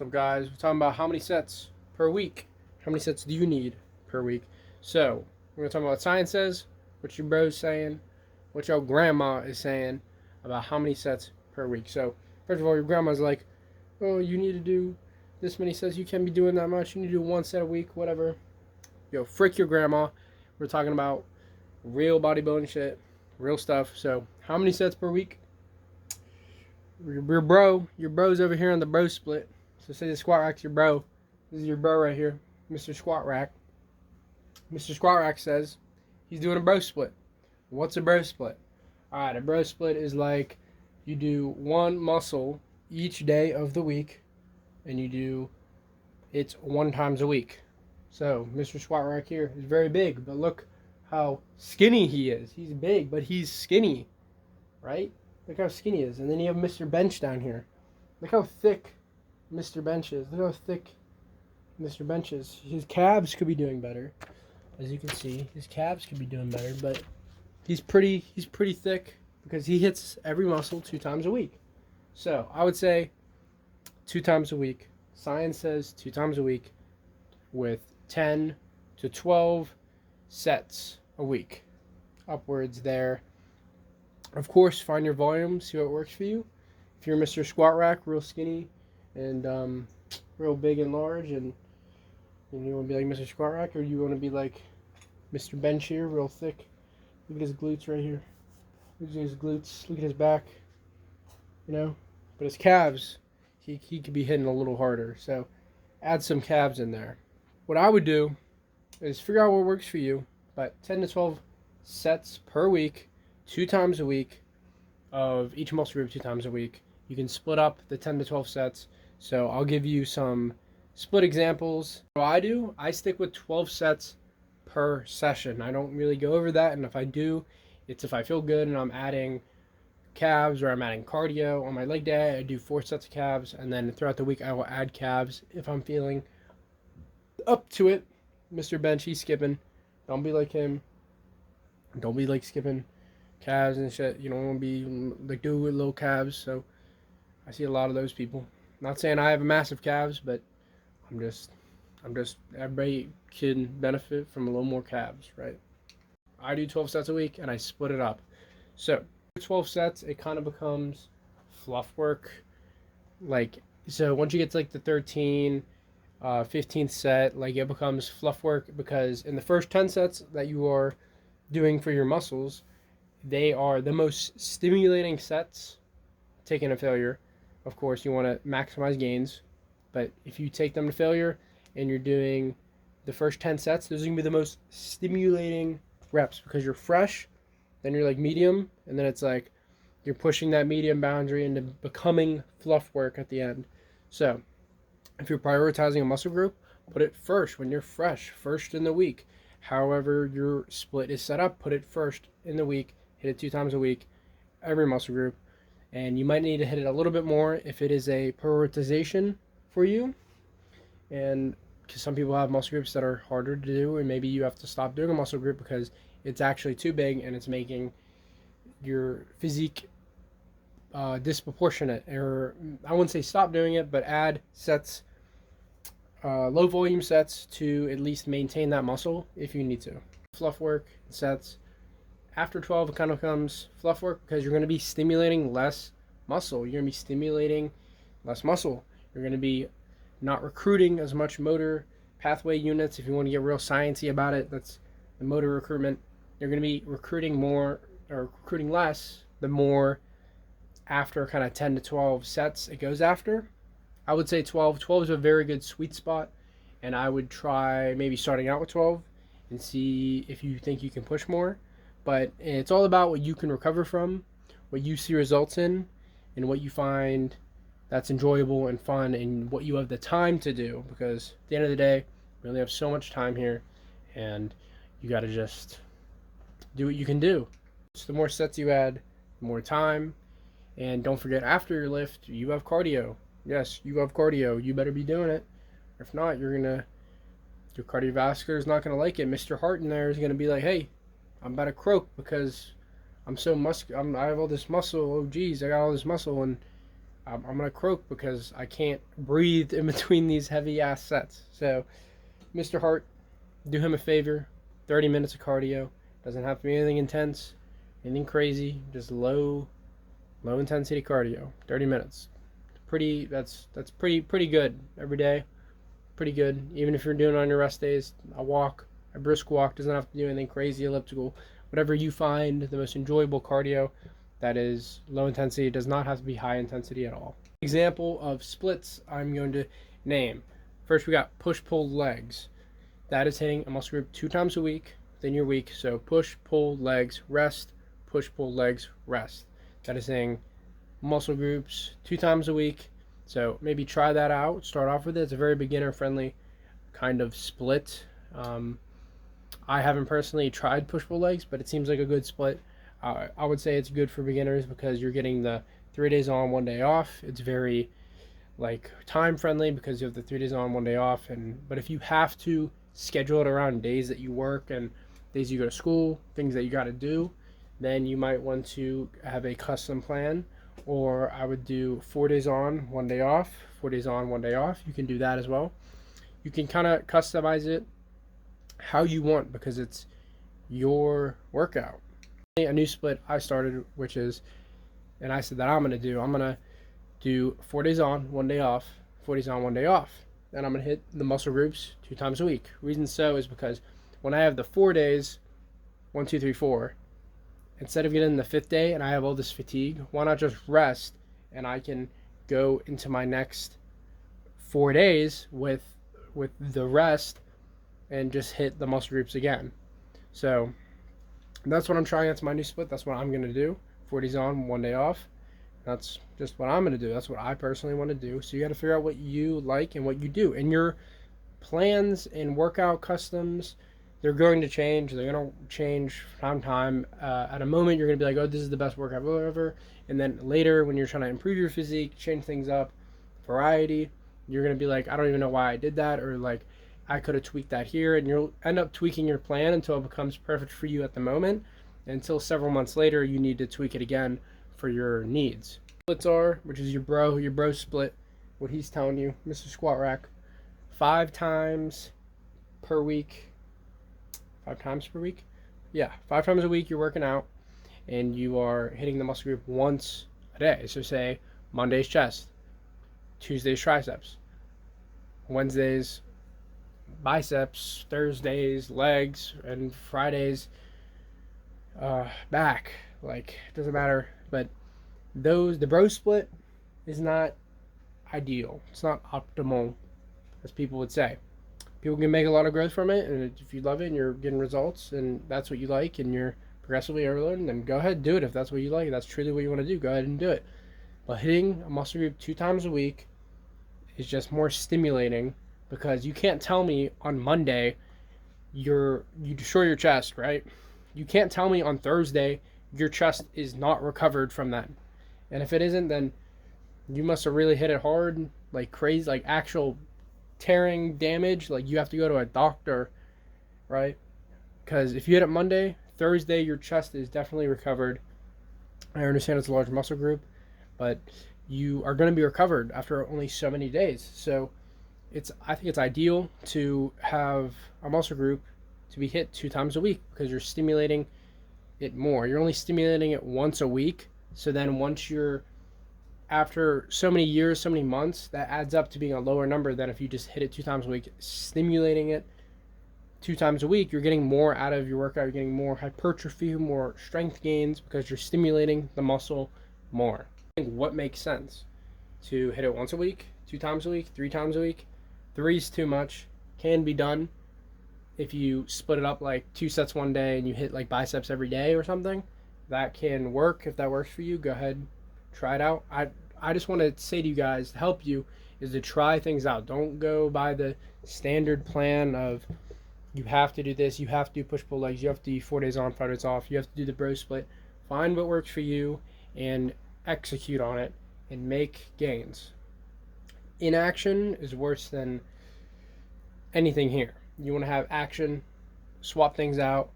What's up, guys? We're talking about how many sets per week. How many sets do you need per week? So, we're going to talk about what science says, what your bro's saying, what your grandma is saying about how many sets per week. So, first of all, your grandma's like, oh, you need to do this many sets. You can't be doing that much. You need to do one set a week, whatever. Yo, frick your grandma. We're talking about real bodybuilding shit, real stuff. So, how many sets per week? Your bro's over here on the bro split. So say the squat rack's your bro. This is your bro right here, Mr. Squat Rack. Mr. Squat Rack says he's doing a bro split. What's a bro split? Alright, a bro split is like you do one muscle each day of the week, and you do it 1 time a week. So Mr. Squat Rack here is very big, but look how skinny he is. He's big, but he's skinny, right? Look how skinny he is. And then you have Mr. Bench down here. Look how thick Mr. Bench is. Look how thick Mr. Bench is. His calves could be doing better. As you can see, his calves could be doing better, but he's pretty thick because he hits every muscle 2 times a week. So I would say 2 times a week. Science says 2 times a week with 10 to 12 sets a week. Upwards there. Of course, find your volume, see what works for you. If you're Mr. Squat Rack, real skinny and real big and large, and you want to be like Mr. Squat Rack, or you want to be like Mr. Bench here, real thick. Look at his glutes right here. Look at his glutes. Look at his back. You know, but his calves, he could be hitting a little harder. So add some calves in there. What I would do is figure out what works for you, but 10 to 12 sets per week. 2 times a week of each muscle group 2 times a week. You can split up the 10 to 12 sets. So I'll give you some split examples. What I stick with 12 sets per session. I don't really go over that, and if I do, it's if I feel good and I'm adding calves or I'm adding cardio. On my leg day, I do 4 sets of calves, and then throughout the week I will add calves if I'm feeling up to it. Mr. Bench, he's skipping. Don't be like him. Don't be like skipping calves and shit. You don't want to be like do with little calves. So I see a lot of those people. Not saying I have massive calves, but I'm just everybody can benefit from a little more calves, right? I do 12 sets a week and I split it up. So 12 sets, it kind of becomes fluff work. Like, so once you get to like the 15th set, like it becomes fluff work, because in the first 10 sets that you are doing for your muscles, they are the most stimulating sets. Taking a failure, of course, you want to maximize gains, but if you take them to failure and you're doing the first 10 sets, those are going to be the most stimulating reps, because you're fresh, then you're like medium, and then it's like you're pushing that medium boundary into becoming fluff work at the end. So if you're prioritizing a muscle group, put it first when you're fresh, first in the week. However your split is set up, put it first in the week. Hit it 2 times a week, every muscle group. And you might need to hit it a little bit more if it is a prioritization for you. And because some people have muscle groups that are harder to do, and maybe you have to stop doing a muscle group because it's actually too big and it's making your physique disproportionate. Or I wouldn't say stop doing it, but add sets, low volume sets, to at least maintain that muscle if you need to. Fluff work sets. After 12, it kind of becomes fluff work, because you're going to be stimulating less muscle. You're going to be stimulating less muscle. You're going to be not recruiting as much motor pathway units. If you want to get real sciencey about it, that's the motor recruitment. You're going to be recruiting more, or recruiting less, the more after kind of 10 to 12 sets it goes after. I would say 12. 12 is a very good sweet spot, and I would try maybe starting out with 12 and see if you think you can push more. But it's all about what you can recover from, what you see results in, and what you find that's enjoyable and fun, and what you have the time to do. Because at the end of the day, we only have so much time here, and you got to just do what you can do. So the more sets you add, the more time. And don't forget, after your lift, you have cardio. Yes, you have cardio. You better be doing it. If not, your cardiovascular is not going to like it. Mr. Hart in there is going to be like, hey, I'm about to croak because I'm so I have all this muscle. Oh geez, I got all this muscle, and I'm gonna croak because I can't breathe in between these heavy ass sets. So, Mr. Hart, do him a favor. 30 minutes of cardio. Doesn't have to be anything intense, anything crazy. Just low intensity cardio. 30 minutes. That's pretty good every day. Pretty good. Even if you're doing it on your rest days, a brisk walk. Doesn't have to do anything crazy, elliptical. Whatever you find the most enjoyable cardio that is low intensity. It does not have to be high intensity at all. Example of splits I'm going to name. First, we got push-pull legs. That is hitting a muscle group 2 times a week within your week. So push, pull, legs, rest, push, pull, legs, rest. That is hitting muscle groups 2 times a week. So maybe try that out. Start off with it. It's a very beginner-friendly kind of split. I haven't personally tried push-pull legs, but it seems like a good split. I would say it's good for beginners because you're getting the 3 days on, 1 day off. It's very like time friendly because you have the 3 days on, 1 day off. But if you have to schedule it around days that you work and days you go to school, things that you got to do, then you might want to have a custom plan. Or I would do 4 days on, 1 day off, 4 days on, 1 day off. You can do that as well. You can kind of customize it how you want because it's your workout. A new split I started, which is, and I said that I'm going to do 4 days on, 1 day off, 4 days on, 1 day off. And I'm going to hit the muscle groups 2 times a week. Reason so is because when I have the 4 days, 1, 2, 3, 4, instead of getting the 5th day and I have all this fatigue, why not just rest and I can go into my next 4 days with the rest and just hit the muscle groups again. So that's what I'm trying. That's my new split. That's what I'm going to do. 4 days on, 1 day off. That's just what I'm going to do. That's what I personally want to do. So you got to figure out what you like and what you do. And your plans and workout customs, they're going to change. They're going to change from time to time. At a moment, you're going to be like, oh, this is the best workout ever. And then later, when you're trying to improve your physique, change things up, variety, you're going to be like, I don't even know why I did that. Or like, I could have tweaked that here. And you'll end up tweaking your plan until it becomes perfect for you at the moment. Until several months later, you need to tweak it again for your needs. Splits are, which is your bro split, what he's telling you, Mr. Squat Rack, 5 times per week. 5 times per week? Yeah, 5 times a week you're working out and you are hitting the muscle group once a day. So say Monday's chest, Tuesday's triceps, Wednesday's biceps, Thursdays legs, and Fridays back. Like, it doesn't matter. But the bro split is not ideal. It's not optimal, as people would say. People can make a lot of growth from it, and if you love it and you're getting results and that's what you like and you're progressively overloading, then go ahead and do it. If that's what you like, if that's truly what you want to do, go ahead and do it. But hitting a muscle group 2 times a week is just more stimulating because you can't tell me on Monday you destroy your chest, right? You can't tell me on Thursday your chest is not recovered from that. And if it isn't, then you must have really hit it hard, like crazy, like actual tearing damage. Like you have to go to a doctor, right? Because if you hit it Monday, Thursday your chest is definitely recovered. I understand it's a large muscle group, but you are going to be recovered after only so many days. So I think it's ideal to have a muscle group to be hit 2 times a week because you're stimulating it more. You're only stimulating it once a week. So then once you're, after so many years, so many months, that adds up to being a lower number than if you just hit it 2 times a week. Stimulating it 2 times a week, you're getting more out of your workout. You're getting more hypertrophy, more strength gains because you're stimulating the muscle more. I think what makes sense to hit it once a week, 2 times a week, 3 times a week. 3 is too much. Can be done if you split it up like 2 sets one day and you hit like biceps every day or something. That can work. If that works for you, go ahead, try it out. I just want to say to you guys, to help you, is to try things out. Don't go by the standard plan of you have to do this, you have to do push-pull legs, you have to do 4 days on, 5 days off, you have to do the bro split. Find what works for you and execute on it and make gains. Inaction is worse than anything here. You want to have action, swap things out,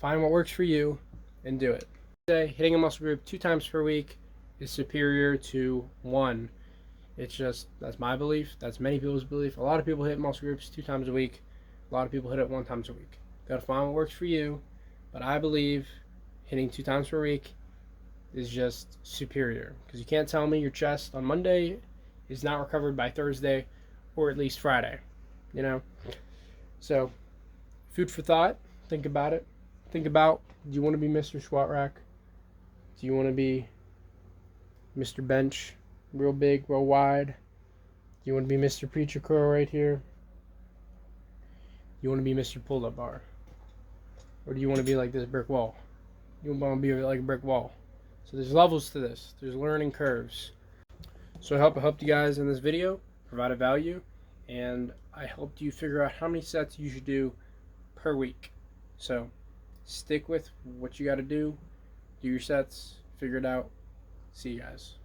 find what works for you, and do it. Hitting a muscle group 2 times per week is superior to 1. It's just, that's my belief. That's many people's belief. A lot of people hit muscle groups 2 times a week. A lot of people hit it 1 time a week. Gotta find what works for you. But I believe hitting 2 times per week is just superior. Because you can't tell me your chest on Monday is not recovered by Thursday or at least Friday. You know? So, food for thought. Think about it. Think about, do you want to be Mr. Squat Rack? Do you want to be Mr. Bench? Real big, real wide? Do you want to be Mr. Preacher Curl right here? You want to be Mr. Pull-Up Bar? Or do you want to be like this brick wall? You want to be like a brick wall. So there's levels to this. There's learning curves. So I helped you guys in this video, provided value, and I helped you figure out how many sets you should do per week. So stick with what you got to do your sets, figure it out. See you guys.